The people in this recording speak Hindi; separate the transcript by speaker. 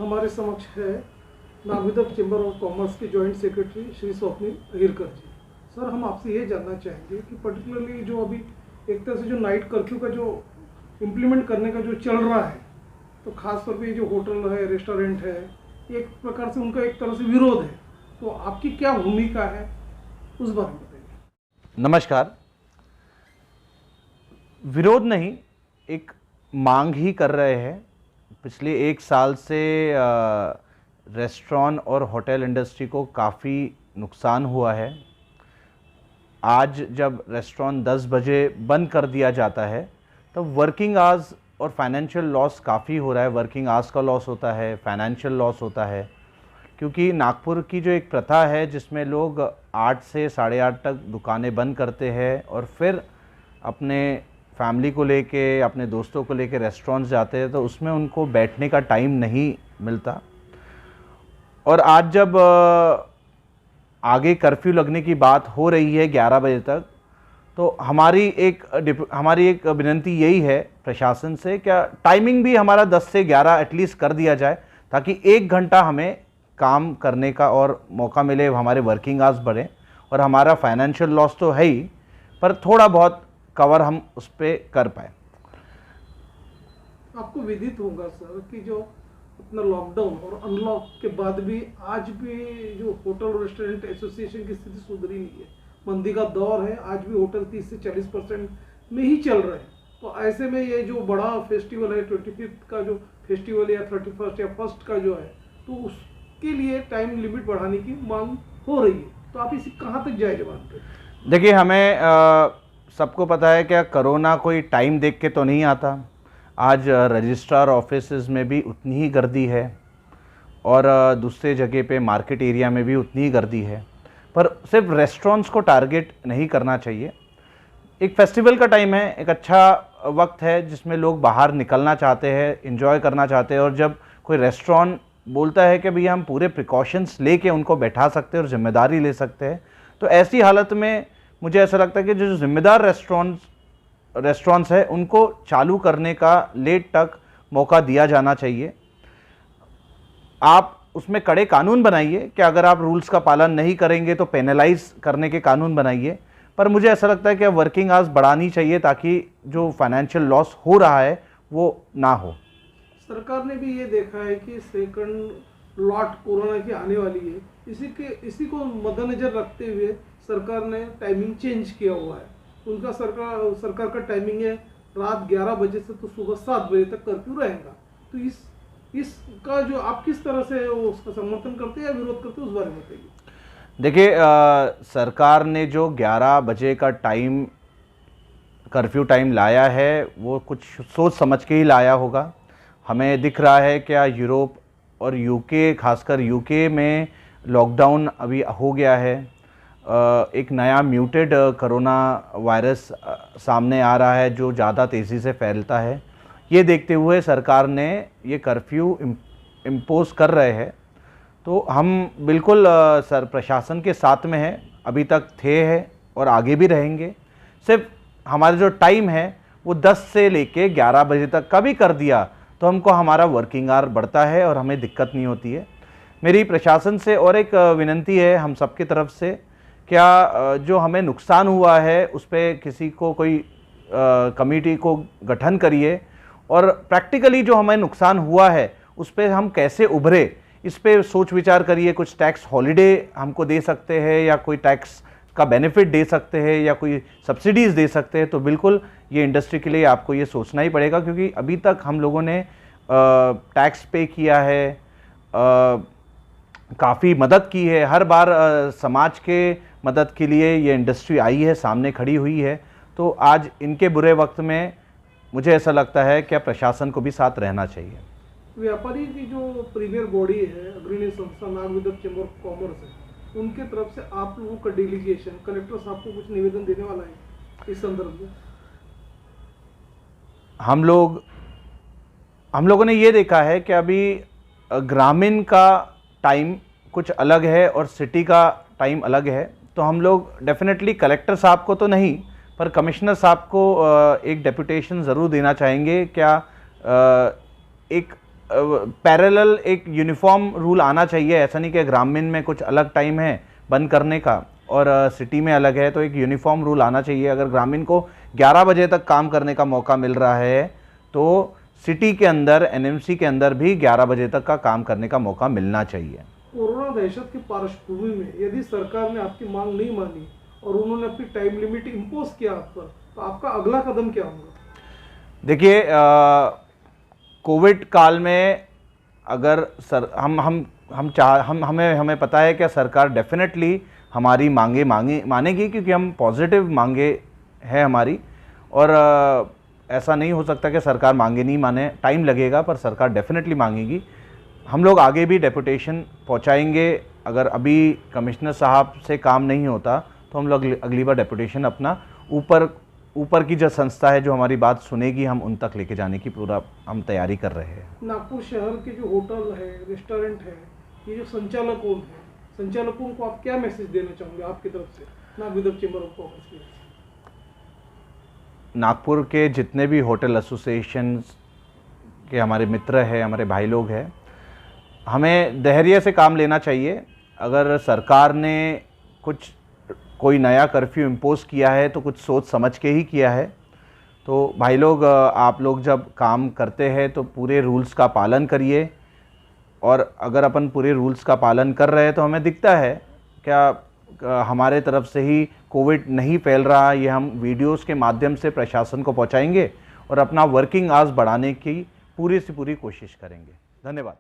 Speaker 1: हमारे समक्ष है नागविदक चेंबर ऑफ कॉमर्स के जॉइंट सेक्रेटरी श्री स्वप्निल अहिरकर जी। सर, हम आपसे ये जानना चाहेंगे कि पर्टिकुलरली जो अभी एक तरह से जो नाइट कर्फ्यू का जो इम्प्लीमेंट करने का जो चल रहा है, तो खास तौर पे ये जो होटल है, रेस्टोरेंट है, एक प्रकार से उनका एक तरह से विरोध है, तो आपकी क्या भूमिका है उस बारे में बताइए।
Speaker 2: नमस्कार। विरोध नहीं, एक मांग ही कर रहे हैं। पिछले 1 साल से रेस्टोरेंट और होटल इंडस्ट्री को काफ़ी नुकसान हुआ है। आज जब रेस्टोरेंट 10 बजे बंद कर दिया जाता है तो वर्किंग आवर्स और फाइनेंशियल लॉस काफ़ी हो रहा है। वर्किंग आवर्स का लॉस होता है, फाइनेंशियल लॉस होता है, क्योंकि नागपुर की जो एक प्रथा है जिसमें लोग 8 से 8:30 तक दुकानें बंद करते हैं और फिर अपने फैमिली को लेके, अपने दोस्तों को लेके रेस्टोरेंट्स जाते हैं, तो उसमें उनको बैठने का टाइम नहीं मिलता। और आज जब आगे कर्फ्यू लगने की बात हो रही है 11 बजे तक, तो हमारी एक विनती यही है प्रशासन से, क्या टाइमिंग भी हमारा 10 से 11 एटलीस्ट कर दिया जाए, ताकि 1 घंटा हमें काम करने का और मौका मिले, हमारे वर्किंग आवर्स बढ़ें और हमारा फाइनेंशियल लॉस तो है ही, पर थोड़ा बहुत कवर हम उस पर कर पाए।
Speaker 1: आपको विदित होगा सर कि जो अपना लॉकडाउन और अनलॉक के बाद भी आज भी जो होटल और रेस्टोरेंट एसोसिएशन की स्थिति सुधरी नहीं है। मंदी का दौर है, आज भी होटल 30 से 40% में ही चल रहे हैं। तो ऐसे में ये जो बड़ा फेस्टिवल है 25th का जो फेस्टिवल या 31st या 1st का जो है, तो उसके लिए टाइम लिमिट बढ़ाने की मांग हो रही है। तो आप इसे कहाँ तक जायज मानते हैं?
Speaker 2: देखिए, हमें सबको पता है क्या कोरोना कोई टाइम देख के तो नहीं आता। आज रजिस्ट्रार ऑफिसेज में भी उतनी ही गर्दी है और दूसरे जगह पे मार्केट एरिया में भी उतनी ही गर्दी है, पर सिर्फ रेस्टोरेंट्स को टारगेट नहीं करना चाहिए। एक फेस्टिवल का टाइम है, एक अच्छा वक्त है जिसमें लोग बाहर निकलना चाहते हैं, एंजॉय करना चाहते हैं, और जब कोई रेस्टोरेंट बोलता है कि भैया हम पूरे प्रिकॉशंस लेके उनको बैठा सकते हैं और जिम्मेदारी ले सकते हैं, तो ऐसी हालत में मुझे ऐसा लगता है कि जो जिम्मेदार रेस्टोरेंट्स है उनको चालू करने का लेट तक मौका दिया जाना चाहिए। आप उसमें कड़े कानून बनाइए कि अगर आप रूल्स का पालन नहीं करेंगे तो पेनलाइज करने के कानून बनाइए, पर मुझे ऐसा लगता है कि वर्किंग आवर्स बढ़ानी चाहिए ताकि जो फाइनेंशियल लॉस हो रहा है वो ना हो।
Speaker 1: सरकार ने भी ये देखा है कि सेकंड लॉट कोरोना की आने वाली है, इसी को मद्देनजर रखते हुए सरकार ने टाइमिंग चेंज किया हुआ है। उनका सरकार का टाइमिंग है रात 11 बजे से तो सुबह 7 बजे तक कर्फ्यू रहेगा। तो इसका जो आप किस तरह से उसका समर्थन करते हैं या विरोध करते हैं, उस बारे में बताइए।
Speaker 2: देखिए, सरकार ने जो 11 बजे का टाइम कर्फ्यू टाइम लाया है वो कुछ सोच समझ के ही लाया होगा। हमें दिख रहा है क्या यूरोप और यूके, खासकर यूके में लॉकडाउन अभी हो गया है। एक नया म्यूटेड कोरोना वायरस सामने आ रहा है जो ज़्यादा तेज़ी से फैलता है। ये देखते हुए सरकार ने ये कर्फ्यू इम्पोज कर रहे हैं, तो हम बिल्कुल प्रशासन के साथ में हैं, अभी तक थे हैं और आगे भी रहेंगे। सिर्फ हमारा जो टाइम है वो 10 से लेके 11 बजे तक का भी कर दिया तो हमको हमारा वर्किंग आवर बढ़ता है और हमें दिक्कत नहीं होती है। मेरी प्रशासन से और एक विनती है हम सबकी तरफ से, क्या जो हमें नुकसान हुआ है उस पर किसी को कोई कमेटी को गठन करिए और प्रैक्टिकली जो हमें नुकसान हुआ है उस पर हम कैसे उभरे इस पर सोच विचार करिए। कुछ टैक्स हॉलिडे हमको दे सकते हैं या कोई टैक्स का बेनिफिट दे सकते हैं या कोई सब्सिडीज़ दे सकते हैं, तो बिल्कुल ये इंडस्ट्री के लिए आपको ये सोचना ही पड़ेगा, क्योंकि अभी तक हम लोगों ने टैक्स पे किया है, काफ़ी मदद की है। हर बार समाज के मदद के लिए ये इंडस्ट्री आई है, सामने खड़ी हुई है। तो आज इनके बुरे वक्त में मुझे ऐसा लगता है कि प्रशासन को भी साथ रहना चाहिए।
Speaker 1: व्यापारी की जो प्रीमियर बॉडी है, अग्रणी संस्था नागविदक चेंबर ऑफ कॉमर्स है, उनके तरफ से आप लोगों का डेलीगेशन कलेक्टर साहब को कुछ निवेदन देने वाला है इस संदर्भ में?
Speaker 2: हम लोगों ने ये देखा है कि अभी ग्रामीण का टाइम कुछ अलग है और सिटी का टाइम अलग है, तो हम लोग डेफिनेटली कलेक्टर साहब को तो नहीं पर कमिश्नर साहब को एक डेपुटेशन ज़रूर देना चाहेंगे। क्या एक पैरेलल एक यूनिफॉर्म रूल आना चाहिए। ऐसा नहीं कि ग्रामीण में कुछ अलग टाइम है बंद करने का और सिटी में अलग है, तो एक यूनिफॉर्म रूल आना चाहिए। अगर ग्रामीण को 11 बजे तक काम करने का मौका मिल रहा है तो सिटी के अंदर, एनएमसी के अंदर भी 11 बजे तक का काम करने का मौका मिलना चाहिए।
Speaker 1: कोरोना दहशत की पार्श्वभूमि में यदि सरकार ने आपकी मांग नहीं मानी और उन्होंने अपनी टाइम लिमिट इम्पोज किया आप पर, तो आपका अगला कदम क्या होगा?
Speaker 2: देखिए, कोविड काल में अगर हमें पता है कि सरकार डेफिनेटली हमारी मांगे मानेगी, क्योंकि हम पॉजिटिव मांगे है हमारी। और ऐसा नहीं हो सकता कि सरकार मांगे नहीं माने, टाइम लगेगा पर सरकार डेफिनेटली मांगेगी। हम लोग आगे भी डेपुटेशन पहुंचाएंगे। अगर अभी कमिश्नर साहब से काम नहीं होता तो हम लोग अगली बार डेपुटेशन अपना ऊपर की जो संस्था है जो हमारी बात सुनेगी, हम उन तक लेके जाने की पूरा हम तैयारी कर रहे हैं।
Speaker 1: नागपुर शहर के जो होटल है, रेस्टोरेंट है, ये जो संचालकों हैं, संचालकों को आप क्या मैसेज देना चाहोगे आपकी तरफ से, नागविदर्भ चेंबर ऑफ कॉमर्स की?
Speaker 2: नागपुर के जितने भी होटल एसोसिएशन के हमारे मित्र हैं, हमारे भाई लोग हैं, हमें धैर्य से काम लेना चाहिए। अगर सरकार ने कोई नया कर्फ्यू इम्पोज़ किया है तो कुछ सोच समझ के ही किया है। तो भाई लोग, आप लोग जब काम करते हैं तो पूरे रूल्स का पालन करिए। और अगर अपन पूरे रूल्स का पालन कर रहे हैं तो हमें दिखता है क्या हमारे तरफ से ही कोविड नहीं फैल रहा, ये हम वीडियोस के माध्यम से प्रशासन को पहुंचाएंगे और अपना वर्किंग आवर्स बढ़ाने की पूरी से पूरी कोशिश करेंगे। धन्यवाद।